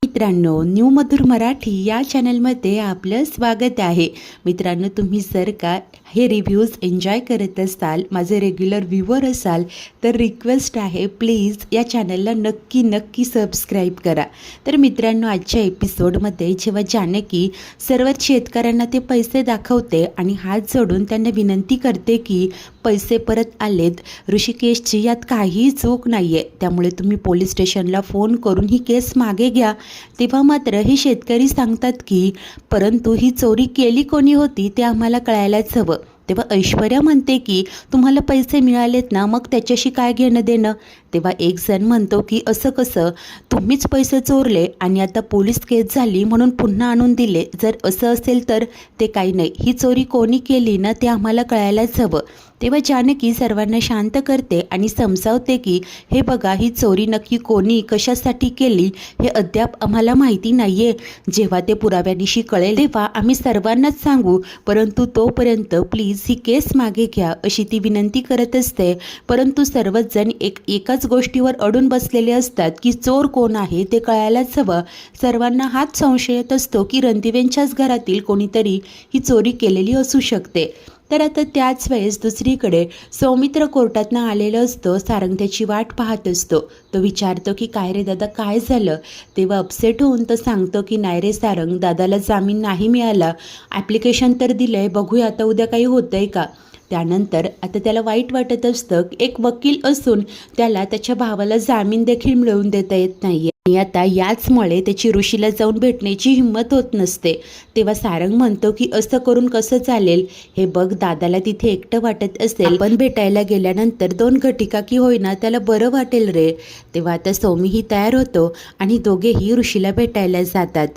मित्रांनो, न्यू मधुर मराठी या चॅनलमध्ये आपलं स्वागत आहे. मित्रांनो, तुम्ही जर का हे रिव्ह्यूज एन्जॉय करत असाल, माझे रेग्युलर व्ह्यूवर असाल, तर रिक्वेस्ट आहे प्लीज या चॅनलला नक्की सबस्क्राईब करा. तर मित्रांनो, आजच्या एपिसोडमध्ये जेव्हा जानकी सर्व शेतकऱ्यांना ते पैसे दाखवते आणि हात जोडून त्यांना विनंती करते की पैसे परत आलेत, ऋषिकेशची यात काहीही चूक नाही आहे, त्यामुळे तुम्ही पोलीस स्टेशनला फोन करून ही केस मागे घ्या. तेव्हा मात्र हे शेतकरी सांगतात की परंतु ही चोरी केली कोणी होती ते आम्हाला कळायलाच हवं. तेव्हा ऐश्वर्या म्हणते की तुम्हाला पैसे मिळालेत ना, मग त्याच्याशी काय घेणं देणं. तेव्हा एक जण म्हणतो की असं कसं, तुम्हीच पैसे चोरले आणि आता पोलीस केस झाली म्हणून पुन्हा आणून दिले. जर असं असेल तर ते काही नाही, ही चोरी कोणी केली ना ते आम्हाला कळायलाच हवं. तेव्हा जानकी सर्वांना शांत करते आणि समजावते की हे बघा, ही चोरी नक्की कोणी कशासाठी केली हे अद्याप आम्हाला माहिती नाही आहे. जेव्हा ते पुराव्यानिशी कळेल तेव्हा आम्ही सर्वांनाच सांगू, परंतु तोपर्यंत प्लीज ही केस मागे घ्या अशी ती विनंती करत असते. परंतु सर्वच जण एकाच गोष्टीवर अडून बसलेले असतात की चोर कोण आहे ते कळायलाच हवं. सर्वांना हाच संशय येत असतो की रणदिवेंच्याच घरातील कोणीतरी ही चोरी केलेली असू शकते. तर आता त्याच वेळेस दुसरीकडे सौमित्र कोर्टातनं आलेलं असतं. सारंग त्याची वाट पाहत असतो. तो विचारतो की काय रे दादा, काय झालं. तेव्हा अपसेट होऊन तो सांगतो की नाही रे सारंग, दादाला जामीन नाही मिळाला, ॲप्लिकेशन तर दिलंय, बघूया आता उद्या काही होतंय का. त्यानंतर आता त्याला वाईट वाटत असतं, एक वकील असून त्याला त्याच्या भावाला जामीन देखील मिळवून देता येत नाही आणि आता याचमुळे त्याची ऋषीला जाऊन भेटण्याची हिंमत होत नसते. तेव्हा सारंग म्हणतो की असं करून कसं चालेल, हे बघ दादाला तिथे एकटं वाटत असेल, आपण भेटायला गेल्यानंतर 2 घटिका की होईना त्याला बरं वाटेल रे. तेव्हा आता सौमीही तयार होतो आणि दोघेही ऋषीला भेटायला जातात.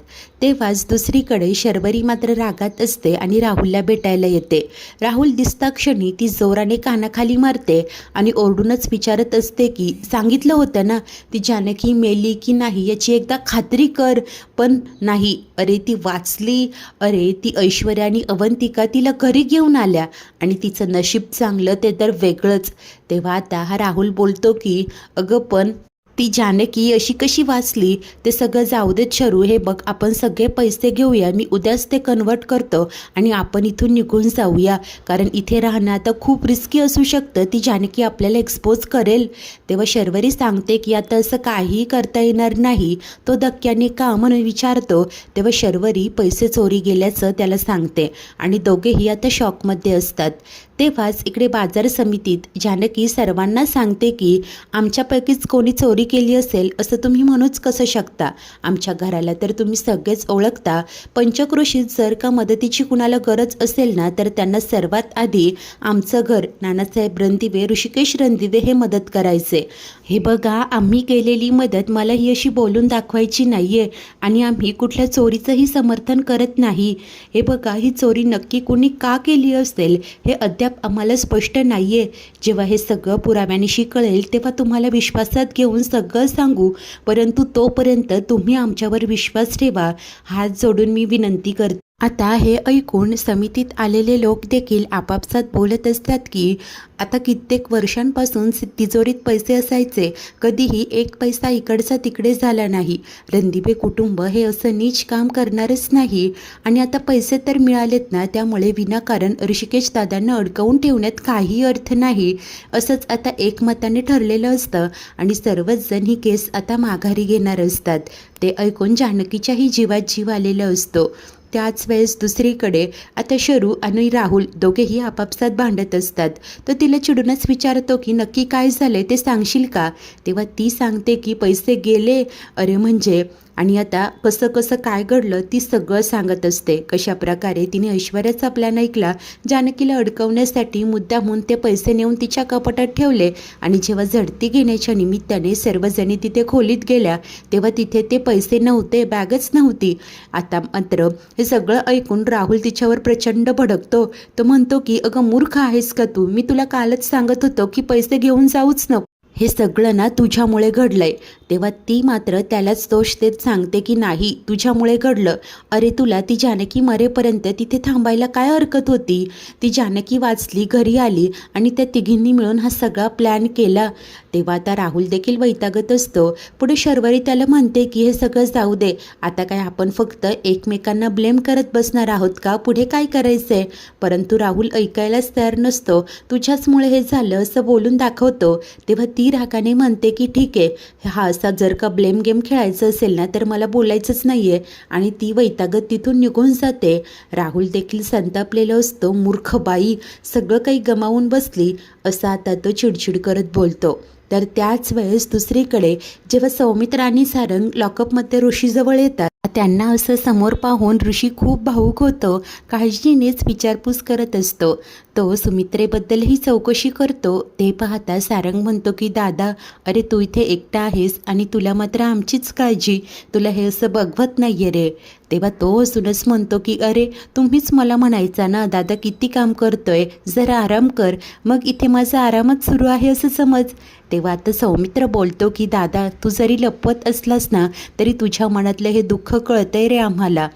तेव्हाच दुसरीकडे शर्वरी मात्र रागात असते आणि राहुलला भेटायला येते. राहुल दिसता क्षणी ती जोराने कानाखाली मारते आणि ओरडूनच विचारत असते की सांगितलं होतं ना, ती जानकी मेली की नाही याची एकदा खात्री कर. पण नाही, अरे ती वाचली, अरे ती ऐश्वर्या आणि अवंतिका तिला घरी घेऊन आल्या आणि तिचं नशीब चांगलं ते तर वेगळंच. तेव्हा आता हा राहुल बोलतो की अगं पण ती जानकी अशी कशी वाचली, ते सगळं जाऊ देत शरू, हे बघ आपण सगळे पैसे घेऊया, मी उद्याच ते कन्वर्ट करतो आणि आपण इथून निघून जाऊया, कारण इथे राहणं आता खूप रिस्की असू शकतं, ती जानकी आपल्याला एक्सपोज करेल. तेव्हा शर्वरी सांगते की आता असं काहीही करता येणार नाही, तो धक्क्याने का म्हणून विचारतो. तेव्हा शर्वरी पैसे चोरी गेल्याचं त्याला सांगते आणि दोघेही आता शॉकमध्ये असतात. तेव्हाच इकडे बाजार समितीत जानकी सर्वांना सांगते की आमच्यापैकीच कोणी चोरी केली असेल असं तुम्ही म्हणूच कसं शकता, आमच्या घराला तर तुम्ही सगळेच ओळखता. पंचक्रोशीत जर का मदतीची कुणाला गरज असेल ना, तर त्यांना सर्वात आधी आमचं घर, नानासाहेब रणदिवे, ऋषिकेश रणदिवे हे मदत करायचे. हे बघा, आम्ही केलेली मदत मला ही अशी बोलून दाखवायची नाही आहे आणि आम्ही कुठल्या चोरीचंही समर्थन करत नाही. हे बघा, ही चोरी नक्की कुणी का केली असेल हे अद्याप आम्हाला स्पष्ट नाही आहे. जेव्हा हे सगळं पुराव्यानिशी कळेल तेव्हा तुम्हाला विश्वासात घेऊन सगळं सांगू, परंतु तोपर्यंत तुम्ही आमच्यावर विश्वास ठेवा, हात जोडून मी विनंती करते. आता हे ऐकून समितीत आलेले लोक देखील आपापसात बोलत असतात की आता कित्येक वर्षांपासून तिजोरीत पैसे असायचे, कधीही एक पैसा इकडचा तिकडे झाला नाही. रणदिवे कुटुंब हे असं नीच काम करणारच नाही आणि आता पैसे तर मिळालेत ना, त्यामुळे विनाकारण ऋषिकेश दादांना अडकवून ठेवण्यात काही अर्थ नाही, असंच आता एकमताने ठरलेलं असतं आणि सर्वच जण ही केस आता माघारी घेणार असतात. ते ऐकून जानकीच्याही जीवात जीव आलेला असतो. त्याच वेळेस दुसरीकडे आता शरू आणि राहुल दोघेही आपापसात भांडत असतात. तर तिला चिडूनच विचारतो की नक्की काय झाले ते सांगशील का. तेव्हा ती सांगते की पैसे गेले, अरे म्हणजे, आणि आता कसं कसं काय घडलं ती सगळं सांगत असते. कशाप्रकारे तिने ऐश्वर्याचा प्लॅन ऐकला, जानकीला अडकवण्यासाठी मुद्दामून ते पैसे नेऊन तिच्या कपाटात ठेवले आणि जेव्हा झडती घेण्याच्या निमित्ताने सर्वजणी तिथे खोलीत गेल्या तेव्हा तिथे ते पैसे नव्हते, बॅगच नव्हती. आता मात्र हे सगळं ऐकून राहुल तिच्यावर प्रचंड भडकतो. तो म्हणतो की अगं मूर्ख आहेस का तू, मी तुला कालच सांगत होतो की पैसे घेऊन जाऊच नको, हे सगळं ना तुझ्यामुळे घडलंय. तेव्हा ती मात्र त्यालाच दोष देत सांगते की नाही, तुझ्यामुळे घडलं. अरे तुला ती जानकी मरेपर्यंत तिथे थांबायला काय हरकत होती. ती जानकी वाचली, घरी आली आणि त्या तिघींनी मिळून हा सगळा प्लॅन केला. तेव्हा आता राहुल देखील वैतागत असतो. पुढे शर्वरी त्याला म्हणते की हे सगळं जाऊ दे, आता काय आपण फक्त एकमेकांना ब्लेम करत बसणार आहोत का, पुढे काय करायचंय. परंतु राहुल ऐकायलाच तयार नसतो. तुझ्याचमुळे हे झालं असं बोलून दाखवतो. तेव्हा ती रागाने म्हणते की ठीक आहे, हा असा जर का ब्लेम गेम खेळायचं असेल ना तर मला बोलायचंच नाही आहे. आणि ती वैतागत तिथून निघून जाते. राहुल देखील संतापलेला असतो. मूर्ख बाई, सगळं काही गमावून बसली असं आता तो चिडचिड करत बोलतो. तर त्याच वेळेस दुसरीकडे जेव्हा सौमित्रा आणि सारंग लॉकअपमध्ये ऋषीजवळ येतात, त्यांना असं समोर पाहून ऋषी खूप भावूक होतो. काळजीनेच विचारपूस करत असतो. तो सुमित्रेबद्दलही चौकशी करतो. ते पाहता सारंग म्हणतो की दादा, अरे तू इथे एकटा आहेस आणि तुला मात्र आमचीच काळजी, तुला हे असं बघवत नाही आहे रे. तेव्हा तो हसूनच म्हणतो की अरे तुम्हीच मला म्हणायचा ना दादा किती काम करतोय, जरा आराम कर, मग इथे माझा आरामच सुरू आहे असं समज. तेव्हा आता सौमित्र बोलतो की दादा तू जरी लपवत असलास ना तरी तुझ्या मनातलं हे दुःख कळतंय रे आम्हाला.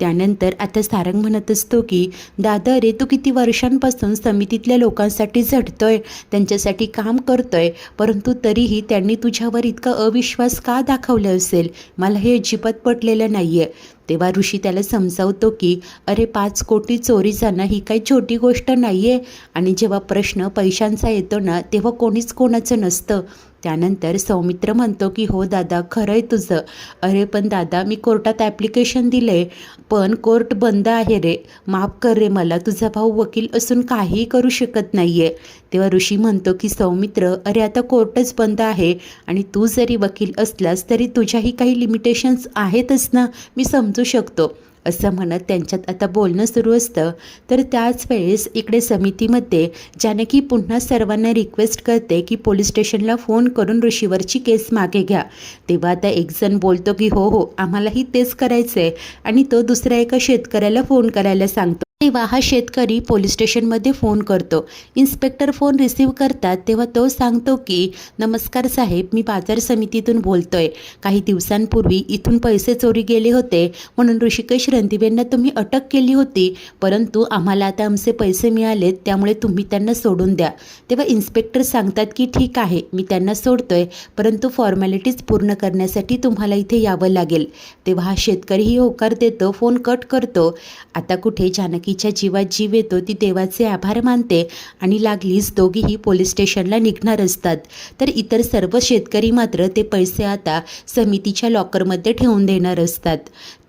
त्यानंतर आता सारंग म्हणत असतो की दादा अरे तू किती वर्षांपासून समितीतल्या लोकांसाठी झटतोय, त्यांच्यासाठी काम करतोय, परंतु तरीही त्यांनी तुझ्यावर इतका अविश्वास का दाखवला असेल, मला हे अजिबात पटलेलं नाही आहे. तेव्हा ऋषी त्याला समजावतो की अरे 5 कोटी चोरी जाणं ही काही छोटी गोष्ट नाही आहे आणि जेव्हा प्रश्न पैशांचा येतो ना तेव्हा कोणीच कोणाचं नसतं. त्यानंतर सौमित्र म्हणतो की हो दादा खरं आहे तुझं, अरे पण दादा मी कोर्टात ॲप्लिकेशन दिलं आहे पण कोर्ट बंद आहे रे, माफ कर रे मला, तुझा भाऊ वकील असून काहीही करू शकत नाही आहे. तेव्हा ऋषी म्हणतो की सौमित्र अरे आता कोर्टच बंद आहे आणि तू जरी वकील असलास तरी तुझ्याही काही लिमिटेशन्स आहेतच ना, मी समजू शकतो असं म्हणत त्यांच्यात आता बोलणं सुरू असतं. तर त्याच वेळेस इकडे समितीमध्ये जानकी पुन्हा सर्वांना रिक्वेस्ट करते की पोलीस स्टेशनला फोन करून ऋषीवरची केस मागे घ्या. तेव्हा आता एकजण बोलतो की हो हो आम्हालाही तेच करायचं आहे आणि तो दुसऱ्या एका शेतकऱ्याला फोन करायला सांगतो. तेव्हा हा शेतकरी पोलीस स्टेशनमध्ये फोन करतो. इन्स्पेक्टर फोन रिसीव करतात. तेव्हा तो सांगतो की नमस्कार साहेब, मी बाजार समितीतून बोलतोय, काही दिवसांपूर्वी इथून पैसे चोरी गेले होते म्हणून ऋषिकेश रणदिवेंना तुम्ही अटक केली होती, परंतु आम्हाला आता आमचे पैसे मिळालेत त्यामुळे तुम्ही त्यांना सोडून द्या. तेव्हा इन्स्पेक्टर सांगतात की ठीक आहे मी त्यांना सोडतोय, परंतु फॉर्मॅलिटीज पूर्ण करण्यासाठी तुम्हाला इथे यावं लागेल. तेव्हा हा शेतकरीही होकार देतो. फोन कट करतो. आता कुठे जानकीच्या जीवात जीव येतो. ती देवाचे आभार मानते आणि लागलीच दोघीही पोलीस स्टेशनला निघणार असतात. तर इतर सर्व शेतकरी मात्र ते पैसे आता समितीच्या लॉकरमध्ये ठेवून देणार असतात.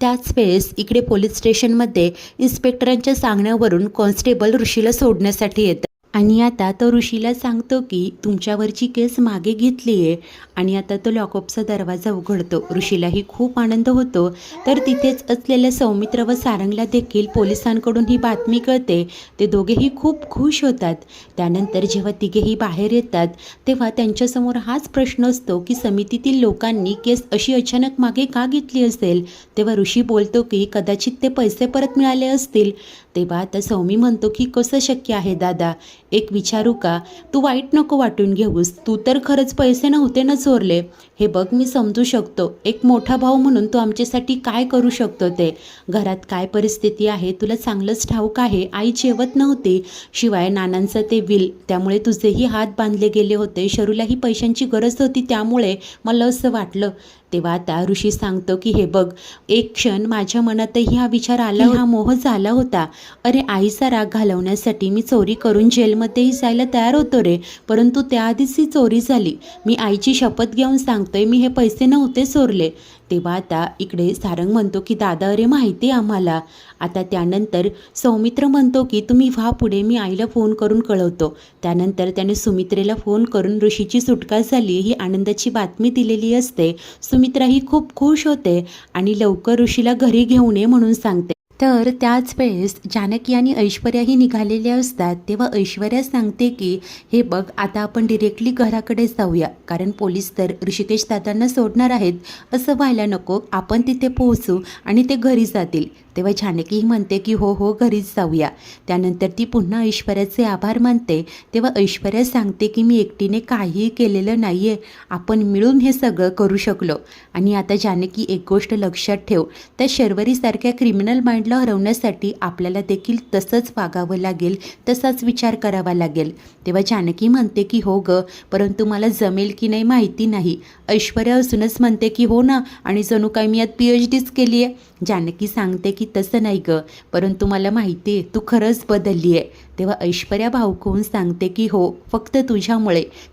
त्याच वेळेस इकडे पोलीस स्टेशनमध्ये इन्स्पेक्टरांच्या सांगण्यावरून कॉन्स्टेबल ऋषीला सोडण्यासाठी येतात आणि आता तो ऋषीला सांगतो की तुमच्यावरची केस मागे घेतली आहे आणि आता तो लॉकअपचा दरवाजा उघडतो. ऋषीलाही खूप आनंद होतो. तर तिथेच असलेल्या सौमित्र व सारंगला देखील पोलिसांकडून ही बातमी कळते. ते दोघेही खूप खुश होतात. त्यानंतर जेव्हा तिघेही बाहेर येतात तेव्हा त्यांच्यासमोर हाच प्रश्न असतो की समितीतील लोकांनी केस अशी अचानक मागे का घेतली असेल. तेव्हा ऋषी बोलतो की कदाचित ते पैसे परत मिळाले असतील. तेव्हा आता सौमी म्हणतो की कसं शक्य आहे दादा, एक विचारू का, तू वाईट नको वाटून घेऊस, तू तर खरंच पैसे नव्हते ना चोरले, हे बघ मी समजू शकतो, एक मोठा भाऊ म्हणून तू आमच्यासाठी काय करू शकतो ते, घरात काय परिस्थिती आहे तुला चांगलंच ठाऊक आहे, आई जेवत नव्हती, शिवाय नानांचं ते विल त्यामुळे तुझेही हात बांधले गेले होते, शरूलाही पैशांची गरज होती त्यामुळे मला असं वाटलं. तेव्हा आता ऋषी सांगतो की हे बघ, एक क्षण माझ्या मनातही हा विचार आला, हा मोह झाला होता, अरे आईचा राग घालवण्यासाठी मी चोरी करून जेलमध्येही जायला तयार होतो रे, परंतु त्याआधीच ही चोरी झाली, मी आईची शपथ घेऊन सांगतोय मी हे पैसे नव्हते चोरले. तेव्हा आता इकडे सारंग म्हणतो की दादा अरे माहिती आम्हाला. आता त्यानंतर सौमित्र म्हणतो की तुम्ही व्हा पुढे, मी आईला फोन करून कळवतो. त्यानंतर त्याने सुमित्रेला फोन करून ऋषीची सुटका झाली ही आनंदाची बातमी दिलेली असते. सुमित्रा ही खूप खुश होते आणि लवकर ऋषीला घरी घेऊन ये म्हणून सांगते. तर त्याच वेळेस जानकी आणि ऐश्वर्याही निघालेल्या असतात. तेव्हा ऐश्वर्या सांगते की हे बघ आता आपण डिरेक्टली घराकडे जाऊया, कारण पोलीस तर ऋषिकेश दादांना सोडणार आहेत, असं व्हायला नको, आपण तिथे पोहोचू आणि ते घरी जातील. तेव्हा जानकीही म्हणते की हो हो घरीच जाऊया. त्यानंतर ती पुन्हा ऐश्वर्याचे आभार मानते. तेव्हा ऐश्वर्या सांगते की मी एकटीने काहीही केलेलं नाही आहे, आपण मिळून हे सगळं करू शकलो. आणि आता जानकी एक गोष्ट लक्षात ठेव, त्या शर्वरीसारख्या क्रिमिनल माइंड हजबंडला हरवण्यासाठी आपल्याला देखील तसंच वागावं लागेल, तसाच विचार करावा लागेल. तेव्हा जानकी म्हणते की हो ग, परंतु मला जमेल की नाही माहिती नाही. ऐश्वर्या असूनच म्हणते की हो ना, आणि जणू काय मी यात PhDच केली आहे. जानकी सांगते की तसं नाही ग, परंतु मला माहिती आहे तू खरंच बदलली आहे. तेव्हा ऐश्वर्या भावुक होऊन सांगते की हो, फक्त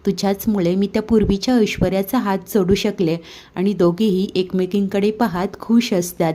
तुझ्याचमुळे मी त्या पूर्वीच्या ऐश्वर्याचा हात सोडू शकले. आणि दोघेही एकमेकींकडे पाहत खुश असतात.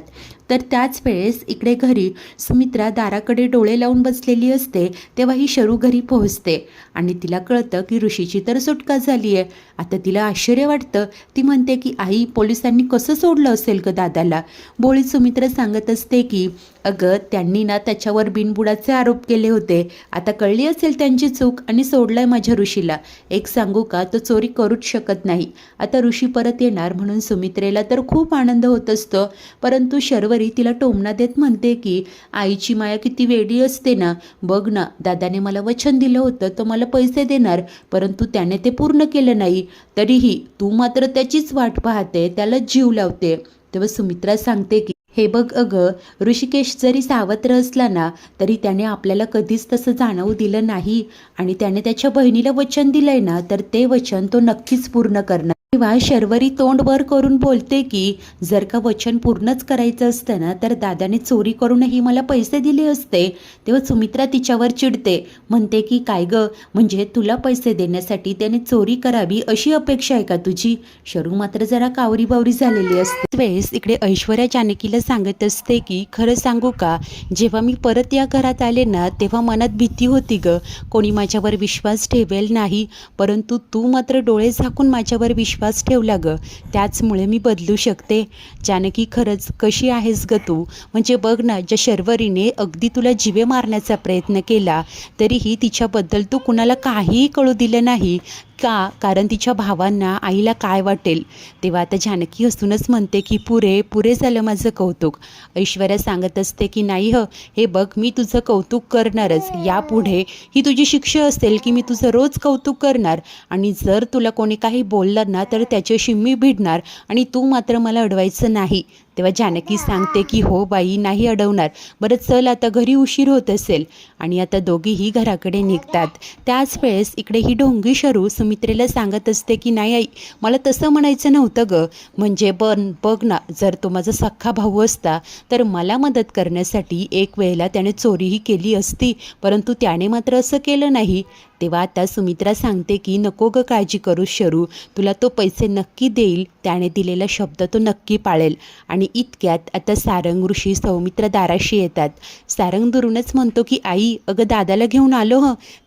तर त्याच वेळेस इकडे घरी सुमित्रा दाराकडे डोळे लावून बसलेली असते. तेव्हा ही शरू घरी पोहोचते आणि तिला कळतं की ऋषीची तर सुटका झाली आहे. आता तिला आश्चर्य वाटतं. ती म्हणते की आई, पोलिसांनी कसं सोडलं असेल ग दादाला. भोळी सुमित्रा सांगत असते की अगं, त्यांनी ना त्याच्यावर बिनबुडाचे आरोप केले होते. आता कळली असेल त्यांची चूक आणि सोडलंय माझ्या ऋषीला. एक सांगू का, तो चोरी करूच शकत नाही. आता ऋषी परत येणार म्हणून सुमित्रेला तर खूप आनंद होत असतो, परंतु शर्वरी तिला टोमणा देत म्हणते की आईची माया किती वेडी असते ना. बघ ना, दादाने मला वचन दिलं होतं तो मला पैसे देणार, परंतु त्याने ते पूर्ण केलं नाही. तरीही तू मात्र त्याचीच वाट पाहते, त्याला जीव लावते. तेव्हा सुमित्रा सांगते की हे बघ अगं, ऋषिकेश जरी सावत्र असला ना, तरी त्याने आपल्याला कधीच तसं जाणवू दिलं नाही. आणि त्याने त्याच्या बहिणीला वचन दिलंय ना, तर ते वचन तो नक्कीच पूर्ण करणार. तेव्हा शर्वरी तोंड वर करून बोलते की जर का वचन पूर्णच करायचं असतं ना, तर दादाने चोरी करूनही मला पैसे दिले असते. तेव्हा सुमित्रा तिच्यावर चिडते, म्हणते की काय ग, म्हणजे तुला पैसे देण्यासाठी त्याने चोरी करावी अशी अपेक्षा आहे का तुझी. शरू मात्र जरा कावरी बावरी झालेली असते. वेळेस इकडे ऐश्वर्या जानकीला सांगत असते की खरं सांगू का, जेव्हा मी परत या घरात आले ना, तेव्हा मनात भीती होती ग, कोणी माझ्यावर विश्वास ठेवेल नाही, परंतु तू मात्र डोळे झाकून माझ्यावर विश्वास ठेवला ग, त्याचमुळे मी बदलू शकते. जानकी, खरंच कशी आहेस ग तू. म्हणजे बघ ना, ज्या शर्वरीने अगदी तुला जीवे मारण्याचा प्रयत्न केला, तरीही तिच्याबद्दल तू कुणाला काहीही कळू दिलं नाही का, कारण तिच्या भावांना, आईला काय वाटेल. तेव्हा आता जानकी हसूनच म्हणते की पुरे झालं माझं कौतुक. ऐश्वर्या सांगत असते की नाही हे बघ, मी तुझं कौतुक करणारच. यापुढे ही तुझी शिक्षा असेल की मी तुझं रोज कौतुक करणार, आणि जर तुला कोणी काही बोललं ना, तर त्याच्याशी मी भिडणार, आणि तू मात्र मला अडवायचं नाही. तेव्हा जानकी सांगते की हो बाई, नाही अडवणार. बरं चल, आता घरी उशीर होत असेल. आणि आता दोघीही घराकडे निघतात. त्याच वेळेस इकडे ही ढोंगी शरू सुमित्रेला सांगत असते की नाही आई, मला तसं म्हणायचं नव्हतं ग. म्हणजे बघ ना, जर तो माझा सख्खा भाऊ असता तर मला मदत करण्यासाठी एक वेळेला त्याने चोरीही केली असती, परंतु त्याने मात्र असं केलं नाही. तेव्हा आता सुमित्रा सांगते की नको ग काळजी करू शरू, तुला तो पैसे नक्की देईल, त्याने दिलेला शब्द तो नक्की पाळेल. आणि इतक्यात आता सारंग ऋषी सौमित्र दाराशी येतात. सारंग दुरूनच म्हणतो की आई, अगं दादाला घेऊन आलो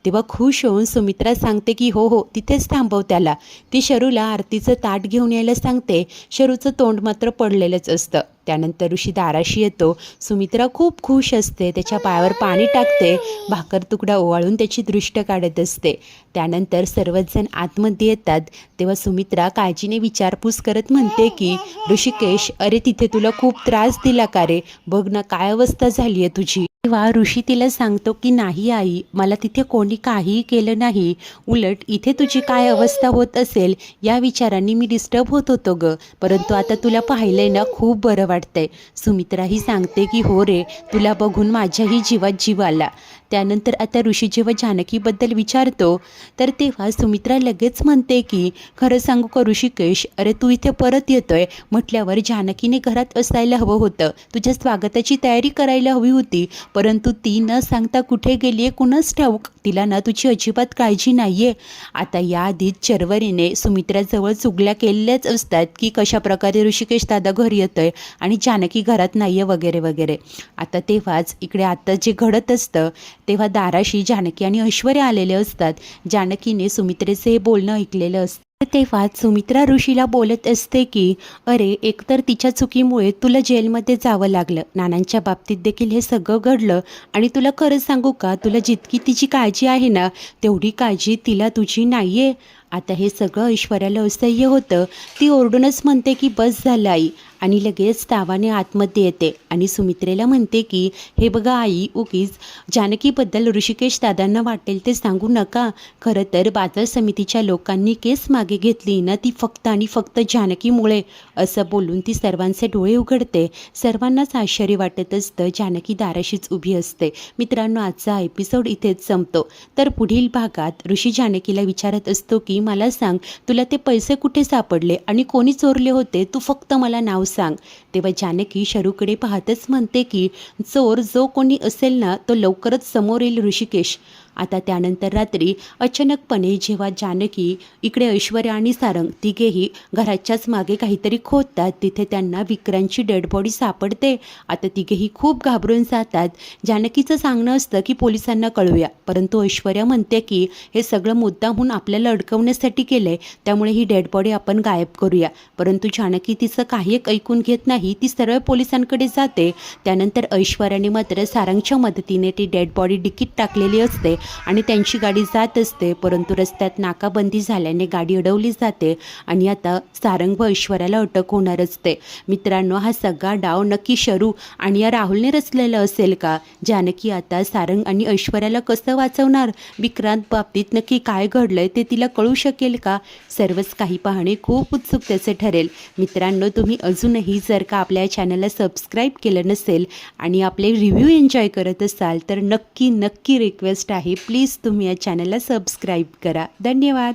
तेव्हा खुश होऊन सुमित्रा सांगते की हो तिथेच थांबव त्याला. ती शरूला आरतीचं ताट घेऊन यायला सांगते. शरूचं तोंड मात्र पडलेलंच असतं. त्यानंतर ऋषी दाराशी येतो. सुमित्रा खूप खुश असते, त्याच्या पायावर पाणी टाकते, भाकर तुकडा ओवाळून त्याची दृष्ट काढत असते. त्यानंतर सर्वजण आतमध्ये येतात. तेव्हा सुमित्रा काळजीने विचारपूस करत म्हणते की ऋषिकेश, अरे तिथे तुला खूप त्रास दिला का रे, बघ ना काय अवस्था झाली आहे तुझी. तेव्हा ऋषी तिला सांगतो की नाही आई, मला तिथे कोणी काहीही केलं नाही, उलट इथे तुझी काय अवस्था होत असेल या विचारांनी मी डिस्टर्ब होत होतो ग, परंतु आता तुला पाहिलंय ना, खूप बरं वाटतंय. सुमित्राही सांगते की हो रे, तुला बघून माझ्याही जीवात जीव आला. त्यानंतर आता ऋषी जेव्हा जानकीबद्दल विचारतो, तर तेव्हा सुमित्रा लगेच म्हणते की खरं सांगू का ऋषिकेश, अरे तू इथे परत येतोय म्हटल्यावर जानकीने घरात असायला हवं होतं, तुझ्या स्वागताची तयारी करायला हवी होती, परंतु ती न सांगता कुठे गेली आहे कुणास ठाऊक. तिला ना तुझी अजिबात काळजी नाही आहे. आता याआधीच शर्वरीने सुमित्राजवळ चुगल्या केलेल्याच असतात की कशाप्रकारे ऋषिकेश दादा घरी येतोय आणि जानकी घरात नाही आहे वगैरे वगैरे. आता तेव्हाच इकडे आता जे घडत असतं, तेव्हा दाराशी जानकी आणि ऐश्वर्या आलेले असतात. जानकीने सुमित्रेचे हे बोलणं ऐकलेलं असतं. तेव्हा सुमित्रा ऋषीला बोलत असते की अरे, एकतर तिच्या चुकीमुळे तुला जेलमध्ये जावं लागलं, नानांच्या बाबतीत देखील हे सगळं घडलं, आणि तुला खरं सांगू का, तुला जितकी तिची काळजी आहे ना, तेवढी काळजी तिला तुझी नाही आहे. आता हे सगळं ऐश्वर्याला असह्य होतं. ती ओरडूनच म्हणते की बस झालं आई, आणि लगेच तावाने आतमध्ये येते आणि सुमित्रेला म्हणते की हे बघा आई, उगीच जानकीबद्दल ऋषिकेश दादांना वाटेल ते सांगू नका. खरं तर बाजार समितीच्या लोकांनी केस मागे घेतली ना, ती फक्त आणि फक्त जानकीमुळे. असं बोलून ती सर्वांचे डोळे उघडते. सर्वांनाच आश्चर्य वाटत असतं. जानकी दाराशीच उभी असते. मित्रांनो, आजचा एपिसोड इथेच संपतो. तर पुढील भागात ऋषी जानकीला विचारत असतो की मला सांग, तुला ते पैसे कुठे सापडले आणि कोणी चोरले होते, तू फक्त मला नाव सांग. तेव्हा जानकी शरूकडे पाहतच म्हणते की चोर जो कोणी असेल ना, तो लवकरच समोर येईल ऋषिकेश. आता त्यानंतर रात्री अचानकपणे जेव्हा जानकी इकडे ऐश्वर्या आणि सारंग तिघेही घराच्याच मागे काहीतरी खोदतात, तिथे त्यांना विक्रांतची डेड बॉडी सापडते. आता तिघेही खूप घाबरून जातात. जानकीचं सांगणं असतं की पोलिसांना कळूया, परंतु ऐश्वर्या म्हणते की हे सगळं मुद्दामहून आपल्याला अडकवण्यासाठी केलंय, त्यामुळे ही डेड बॉडी आपण गायब करूया. परंतु जानकी तिचं काही एक ऐकून घेत नाही. ती सरळ पोलिसांकडे जाते. त्यानंतर ऐश्वर्याने मात्र सारंगच्या मदतीने ती डेड बॉडी डिकीत टाकलेली असते आणि त्यांची गाडी जात असते. परंतु रस्त्यात नाकाबंदी झाल्याने गाडी अडवली जाते आणि आता सारंग व ऐश्वर्याला अटक होणार असते. मित्रांनो, हा सगळा डाव नक्की शरू आणि या राहुलने रचलेला असेल का? जानकी आता सारंग आणि ऐश्वर्याला कसं वाचवणार? विक्रांत बाबतीत नक्की काय घडलंय ते तिला कळू शकेल का? सर्वच काही पाहणे खूप उत्सुकतेचे ठरेल. मित्रांनो, तुम्ही अजूनही जर का आपल्या चॅनलला सबस्क्राईब केलं नसेल आणि आपले रिव्ह्यू एन्जॉय करत असाल तर नक्की रिक्वेस्ट आहे, प्लीज तुम्ही या चॅनलला सबस्क्राईब करा. धन्यवाद.